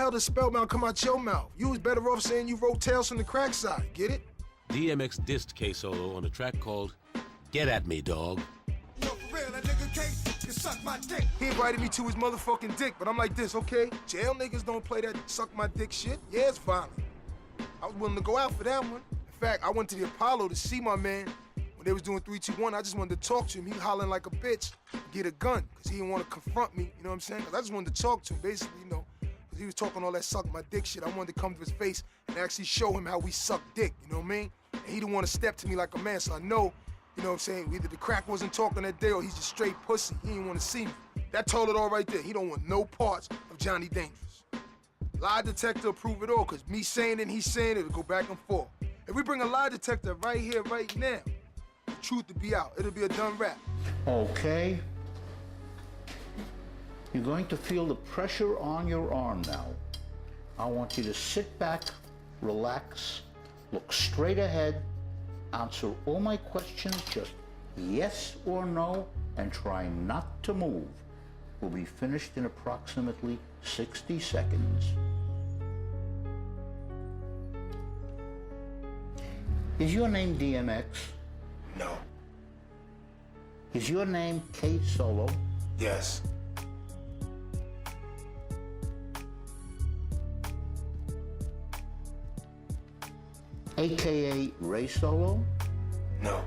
hell does Spellbound come out your mouth? You was better off saying you wrote Tales from the Crack Side, get it? DMX dissed K-Solo on a track called Get At Me, Dog. Yo, for real, that nigga K can suck my dick. He invited me to his motherfucking dick, but I'm like this, okay? Jail niggas don't play that suck my dick shit. Yeah, it's violent. I was willing to go out for that one. In fact, I went to the Apollo to see my man. When they was doing 3-2-1, I just wanted to talk to him. He hollering like a bitch, get a gun, because he didn't want to confront me, you know what I'm saying? Because I just wanted to talk to him, basically, you know, because he was talking all that suck my dick shit. I wanted to come to his face and actually show him how we suck dick, you know what I mean? And he didn't want to step to me like a man, so I know, you know what I'm saying, either the crack wasn't talking that day or he's just straight pussy. He didn't want to see me. That told it all right there. He don't want no parts of Johnny Dangerous. Lie detector prove it all, because me saying it and he saying it, it'll go back and forth. If we bring a lie detector right here, right now, the truth to be out, it'll be a done rap. Okay. You're going to feel the pressure on your arm now. I want you to sit back, relax, look straight ahead, answer all my questions, just yes or no, and try not to move. We'll be finished in approximately 60 seconds. Is your name DMX? No. Is your name K-Solo? Yes. AKA Ray Solo? No.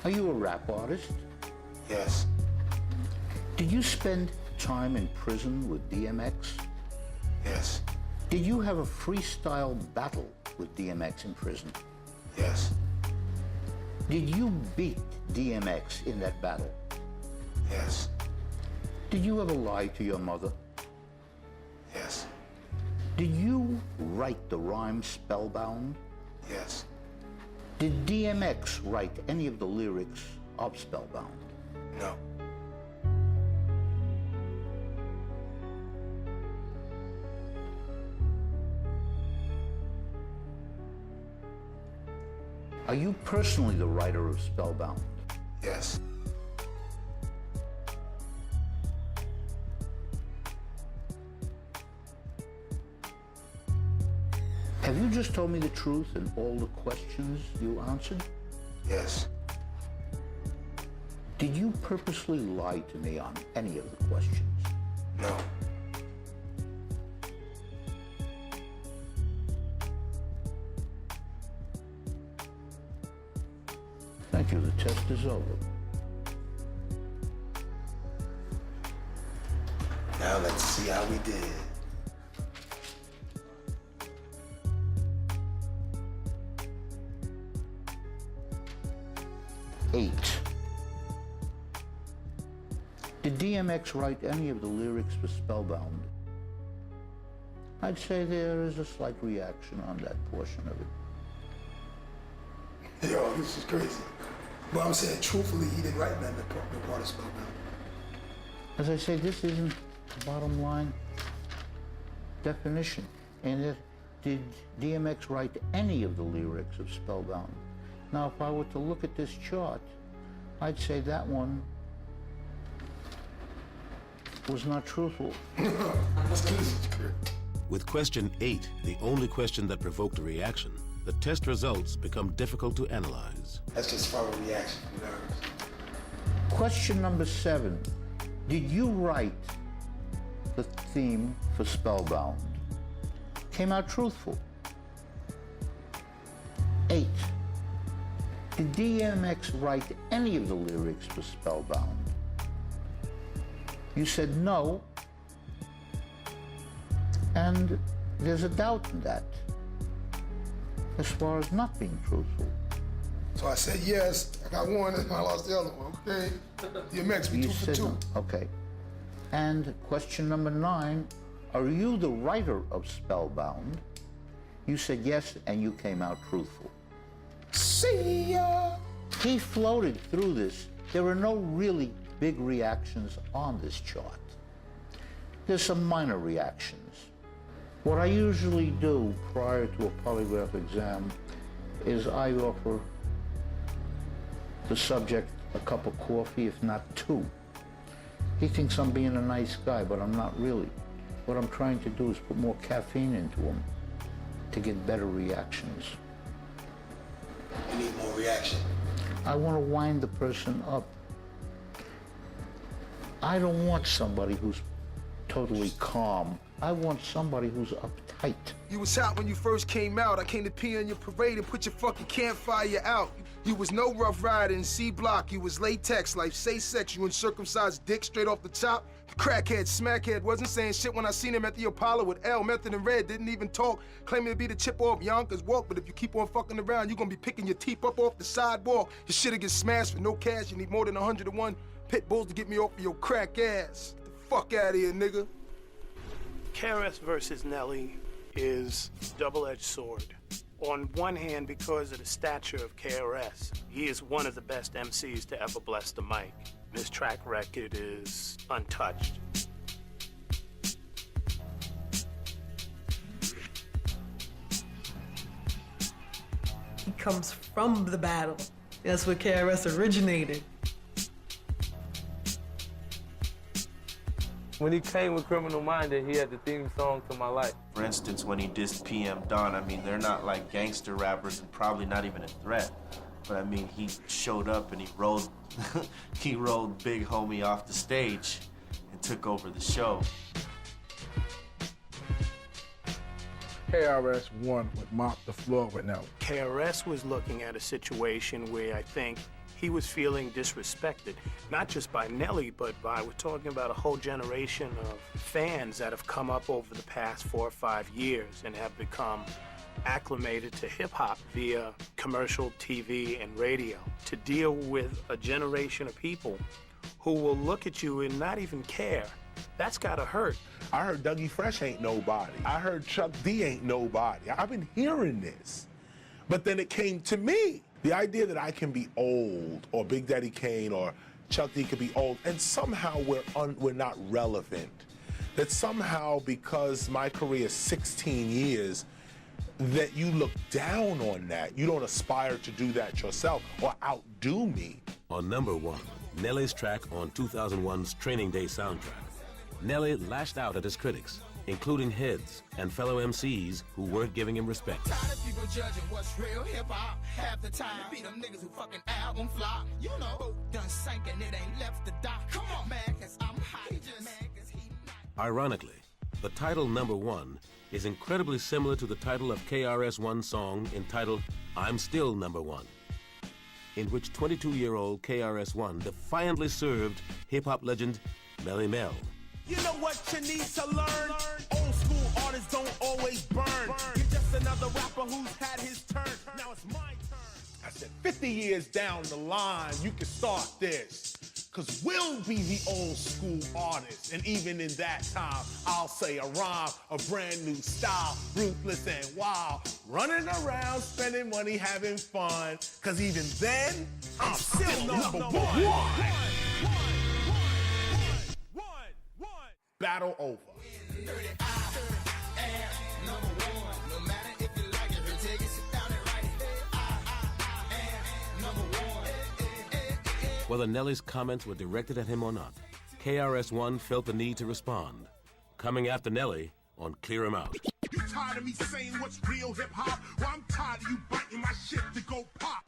Are you a rap artist? Yes. Did you spend time in prison with DMX? Yes. Did you have a freestyle battle with DMX in prison? Yes. Did you beat DMX in that battle? Yes. Did you ever lie to your mother? Yes. Did you write the rhyme Spellbound? Yes. Did DMX write any of the lyrics of Spellbound? No. Are you personally the writer of Spellbound? Yes. Have you just told me the truth in all the questions you answered? Yes. Did you purposely lie to me on any of the questions? No. Thank you. The test is over. Now let's see how we did. Did DMX write any of the lyrics for Spellbound? I'd say there is a slight reaction on that portion of it. Yo, this is crazy. But I'm saying, truthfully, he didn't write nothing no part of Spellbound. As I say, this isn't the bottom line definition. And did DMX write any of the lyrics of Spellbound? Now, if I were to look at this chart, I'd say that one was not truthful. With question 8, the only question that provoked a reaction, the test results become difficult to analyze. That's just for a reaction, nerves. Question number 7. Did you write the theme for Spellbound? Came out truthful. 8. Did DMX write any of the lyrics for Spellbound? You said no, and there's a doubt in that, as far as not being truthful. So I said yes, I got one, and I lost the other one, okay? DMX, we 2 for 2. No. Okay. And question number 9, are you the writer of Spellbound? You said yes, and you came out truthful. See ya! He floated through this. There are no really big reactions on this chart. There's some minor reactions. What I usually do prior to a polygraph exam is I offer the subject a cup of coffee, if not two. He thinks I'm being a nice guy, but I'm not really. What I'm trying to do is put more caffeine into him to get better reactions. You need more reaction. I want to wind the person up. I don't want somebody who's totally calm. I want somebody who's uptight. You was hot when you first came out. I came to pee on your parade and put your fucking campfire out. You was no Rough Rider in C Block. You was latex, like say sex. You uncircumcised dick straight off the top. Crackhead, smackhead, wasn't saying shit when I seen him at the Apollo with L, Method, and Red. Didn't even talk, claiming to be the chip off Yonkers walk. But if you keep on fucking around, you gonna be picking your teeth up off the sidewalk. Your shit'll get smashed for no cash. You need more than 101 pit bulls to get me off of your crack ass. Get the fuck out of here, nigga. KRS versus Nelly is a double-edged sword. On one hand, because of the stature of KRS, he is one of the best MCs to ever bless the mic. His track record is untouched. He comes from the battle. That's where KRS originated. When he came with Criminal Minded, he had the theme song to my life. For instance, when he dissed PM Dawn, I mean, they're not like gangster rappers and probably not even a threat. But I mean, he showed up and he rolled, he rolled Big Homie off the stage and took over the show. KRS-One would mop the floor with Nelly. KRS was looking at a situation where I think he was feeling disrespected, not just by Nelly, but by, we're talking about a whole generation of fans that have come up over the past 4 or 5 years and have become acclimated to hip-hop via commercial TV and radio. To deal with a generation of people who will look at you and not even care, that's gotta hurt. I heard Dougie Fresh ain't nobody. I heard Chuck D ain't nobody. I've been hearing this. But then it came to me. The idea that I can be old, or Big Daddy Kane, or Chuck D could be old, and somehow we're not relevant. That somehow, because my career is 16 years, that you look down on that. You don't aspire to do that yourself or outdo me. On number 1, Nelly's track on 2001's Training Day soundtrack. Nelly lashed out at his critics, including heads and fellow MCs who weren't giving him respect. Tired of people judging what's real hip-hop. Half the time, it be them niggas who fucking album flop. You know, boat done sank and it ain't left the dock. Come on, man, cause I'm hot. Just mad cause he not. Ironically, the title number 1 is incredibly similar to the title of KRS-One's song entitled I'm Still Number 1, in which 22-year-old KRS-One defiantly served hip-hop legend Melly Mel. You know what you need to learn? Old school artists don't always burn. You're just another rapper who's had his turn. Now it's my turn. I said, 50 years down the line, you can start this. Cause we'll be the old school artists. And even in that time, I'll say a rhyme, a brand new style, ruthless and wild. Running around, spending money, having fun. Cause even then, I'm still number one. Battle over. Whether Nelly's comments were directed at him or not, KRS-One felt the need to respond, coming after Nelly on Clear 'Em Out. You tired of me saying what's real hip-hop? Well, I'm tired of you biting my shit to go pop.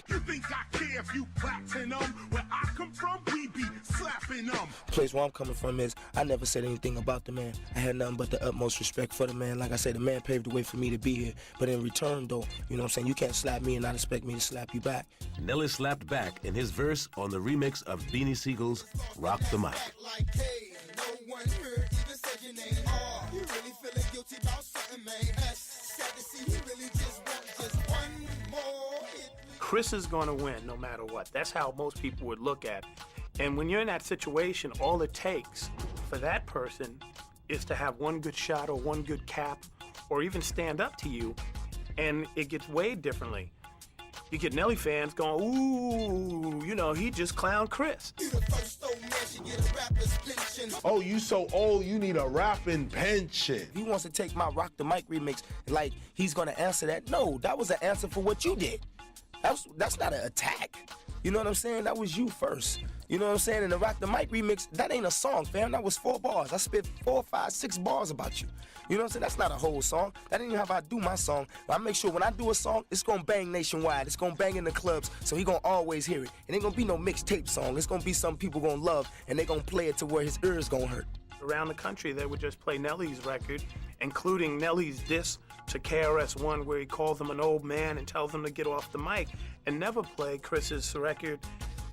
You think I care if you platinum? Where I come from, we be slapping them. The place where I'm coming from is I never said anything about the man. I had nothing but the utmost respect for the man. Like I said, the man paved the way for me to be here. But in return, though, you know what I'm saying, you can't slap me and not expect me to slap you back. Nelly slapped back in his verse on the remix of Beanie Siegel's Rock the Mic. Like, hey, no one here even said your name. Oh, you really feeling guilty about something, man. Sad to see he really just want just one more hit. Chris is going to win no matter what. That's how most people would look at it. And when you're in that situation, all it takes for that person is to have one good shot or one good cap or even stand up to you, and it gets weighed differently. You get Nelly fans going, ooh, you know, he just clowned Chris. Oh, you so old, you need a rapping pension. He wants to take my Rock the Mic remix like he's going to answer that. No, that was an answer for what you did. That's not an attack. You know what I'm saying? That was you first. You know what I'm saying? And the Rock the Mic remix, that ain't a song, fam. That was 4 bars. I spit 4, 5, 6 bars about you. You know what I'm saying? That's not a whole song. That ain't even how I do my song. But I make sure when I do a song, it's gonna bang nationwide. It's gonna bang in the clubs, so he gonna always hear it. It ain't gonna be no mixtape song. It's gonna be something people gonna love, and they gonna play it to where his ears gonna hurt. Around the country, they would just play Nelly's record, including Nelly's diss to KRS-One, where he calls them an old man and tells them to get off the mic, and never play Chris's record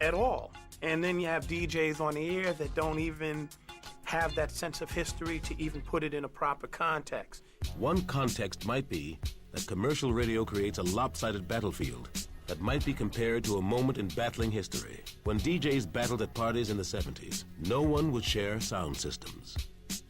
at all. And then you have DJs on the air that don't even have that sense of history to even put it in a proper context. One context might be that commercial radio creates a lopsided battlefield that might be compared to a moment in battling history. When DJs battled at parties in the 70s, no one would share sound systems.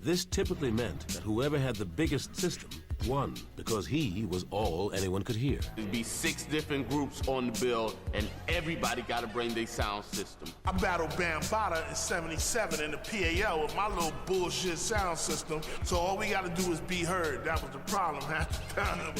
This typically meant that whoever had the biggest system won, because he was all anyone could hear. There'd be 6 different groups on the bill, and everybody got to bring their sound system. I battled Bambaataa in '77 in the PAL with my little bullshit sound system, so all we got to do is be heard. That was the problem half the time.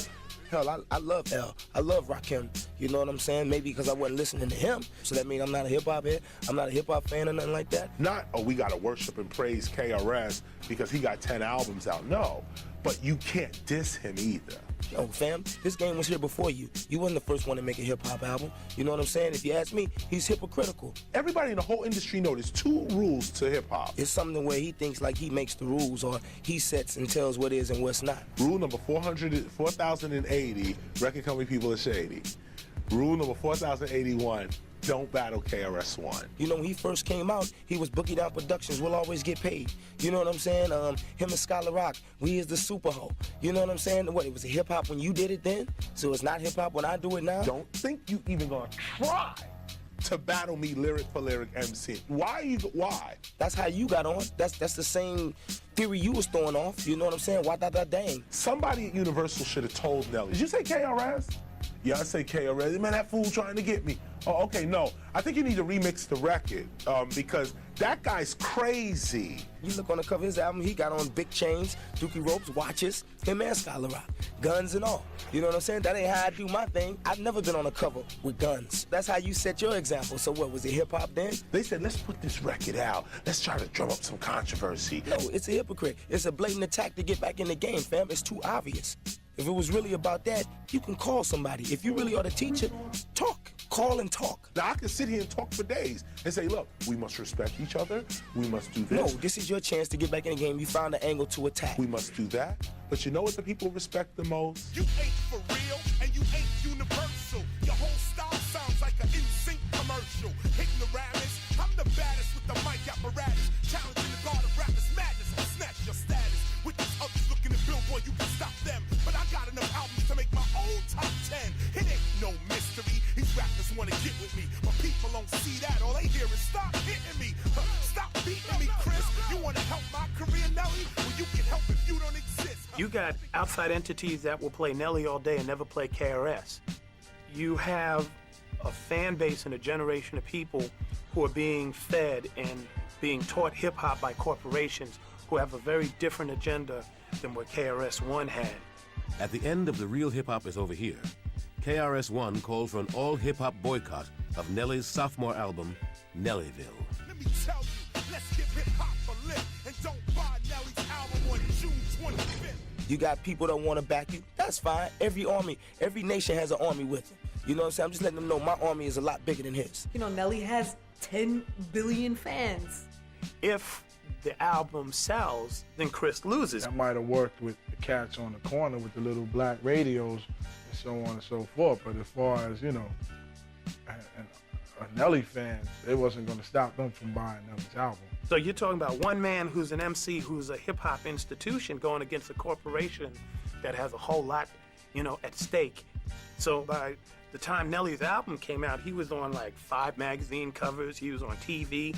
Hell, I love L. I love Rakim. You know what I'm saying? Maybe because I wasn't listening to him. So that means I'm not a hip-hop head. I'm not a hip-hop fan or nothing like that. Not, oh, we got to worship and praise KRS because he got 10 albums out. No, but you can't diss him either. No, fam, this game was here before you. You wasn't the first one to make a hip-hop album. You know what I'm saying? If you ask me, he's hypocritical. Everybody in the whole industry knows there's 2 rules to hip-hop. It's something where he thinks like he makes the rules, or he sets and tells what is and what's not. Rule number 4080, record company people are shady. Rule number 4081, don't battle KRS-One. You know, when he first came out, he was Boogie Down Productions, We'll Always Get Paid. You know what I'm saying? Him and Scholar Rock, we is the super hoe. You know what I'm saying? What, it was a hip-hop when you did it then? So it's not hip-hop when I do it now? Don't think you even gonna try to battle me lyric for lyric MC. Why? That's how you got on. That's the same theory you was throwing off. You know what I'm saying? Why that dang? Somebody at Universal should have told Nelly. Did you say KRS? Yeah, I say KRS. Man, that fool trying to get me. Oh, okay, no. I think you need to remix the record because that guy's crazy. You look on the cover of his album, he got on big chains, dookie ropes, watches, him and Scholar Rock, guns and all. You know what I'm saying? That ain't how I do my thing. I've never been on a cover with guns. That's how you set your example. So what, was it hip-hop then? They said, let's put this record out. Let's try to drum up some controversy. No, it's a hypocrite. It's a blatant attack to get back in the game, fam. It's too obvious. If it was really about that, you can call somebody. If you really are the teacher, talk. Call and talk. Now, I can sit here and talk for days and say, look, we must respect each other. We must do this. No, this is your chance to get back in the game. You found an angle to attack. We must do that. But you know what the people respect the most? You ain't for real, and you ain't universal. Your whole style sounds like an NSYNC commercial. Ignoramus, I'm the baddest with the mic apparatus. Challenging the god of rappers' madness. I'll snatch your status. With these others looking at Billboard, you can stop them. But I got enough albums to make my own top 10. It ain't no mystery. These rappers wanna get with me, but people don't see that. All they hear is stop hitting me. Stop beating me, Chris. You wanna help my career, Nelly? Well, you can help if you don't exist. You got outside entities that will play Nelly all day and never play KRS. You have a fan base and a generation of people who are being fed and being taught hip-hop by corporations who have a very different agenda than what KRS-One had. At the end of The Real Hip Hop Is Over Here, KRS-One called for an all-hip-hop boycott of Nelly's sophomore album, Nellyville. Let me tell you, let's give hip-hop a lift and don't buy Nelly's album on June 25th. You got people that want to back you. That's fine. Every army, every nation has an army with them. You know what I'm saying? I'm just letting them know my army is a lot bigger than his. You know, Nelly has 10 billion fans. If the album sells, then Chris loses. I might have worked with the cats on the corner with the little black radios and so on and so forth, but as far as, you know, a Nelly fan, they wasn't going to stop them from buying Nelly's album. So you're talking about one man who's an MC, who's a hip-hop institution, going against a corporation that has a whole lot, you know, at stake. So by the time Nelly's album came out, he was on like 5 magazine covers, he was on TV.